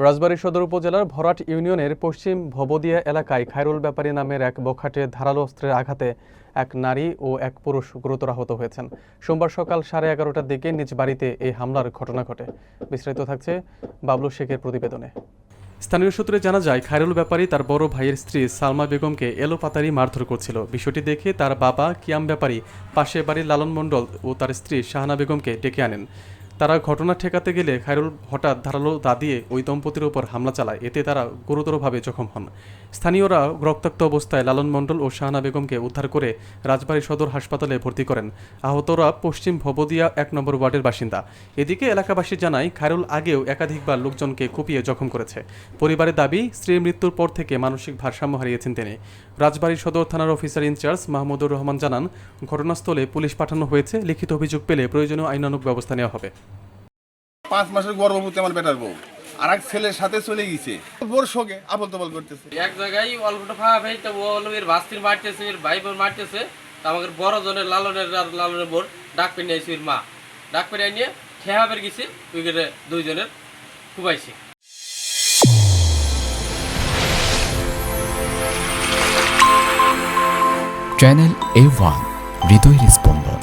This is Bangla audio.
রাজবাড়ী সদর উপজেলার ভরাট ইউনিয়নের পশ্চিম ভবদিয়া এলাকায় খায়রুল ব্যাপারী নামের এক বখাটে ধারালো অস্ত্রের আঘাতে এক নারী ও এক পুরুষ গুরুতর আহত হয়েছেন। সোমবার সকাল 11:30টার দিকে নিজ বাড়িতে এই হামলার ঘটনা ঘটে। বিস্তারিত থাকছে বাবলু শেখের প্রতিবেদনে। স্থানীয় সূত্রে জানা যায়, খায়রুল ব্যাপারী তার বড় ভাইয়ের স্ত্রী সালমা বেগমকে এলোপাতাড়ি মারধর করছিল। বিষয়টি দেখে তার বাবা কিয়াম ব্যাপারী পাশের বাড়ির লালন মণ্ডল ও তার স্ত্রী শাহানা বেগমকে ডেকে আনেন। তারা ঘটনা ঠেকাতে গেলে খায়রুল হঠাৎ ধারালো দা দিয়ে ওই দম্পতির উপর হামলা চালায়। এতে তারা গুরুতরভাবে জখম হন। স্থানীয়রা রক্তাক্ত অবস্থায় লালন মণ্ডল ও শাহানা বেগমকে উদ্ধার করে রাজবাড়ী সদর হাসপাতালে ভর্তি করেন। আহতরা পশ্চিম ভবদিয়া 1 নম্বর ওয়ার্ডের বাসিন্দা। এদিকে এলাকাবাসী জানায়, খায়রুল আগেও একাধিকবার লোকজনকে কুপিয়ে জখম করেছে। পরিবারের দাবি, স্ত্রীর মৃত্যুর পর থেকে মানসিক ভারসাম্য হারিয়েছেন তিনি। রাজবাড়ী সদর থানার অফিসার ইনচার্জ মাহমুদুর রহমান জানান, ঘটনাস্থলে পুলিশ পাঠানো হয়েছে। লিখিত অভিযোগ পেলে প্রয়োজনীয় আইনানুগ ব্যবস্থা নেওয়া হবে। 5 মাসের গর্ভবতী আমার বেটার বউ আর এক ছেলের সাথে চলে গেছে, বোর শোকে আবল তাবল করতেছে। এক জায়গায় অল্পটা ফাঁকা ভাই তো এর ভাস্তির মারতেছে, এর ভাই বোন মারতেছে। আমাদের বড় জনের লালনের বোর ডাক পেয়ে আইসি, এর মা ডাক পেয়ে নিয়ে খেয়াবের গেছে, উইকেটে দুইজনের খুবাইছে। চ্যানেল A1 হৃদয়ের স্পন্দন।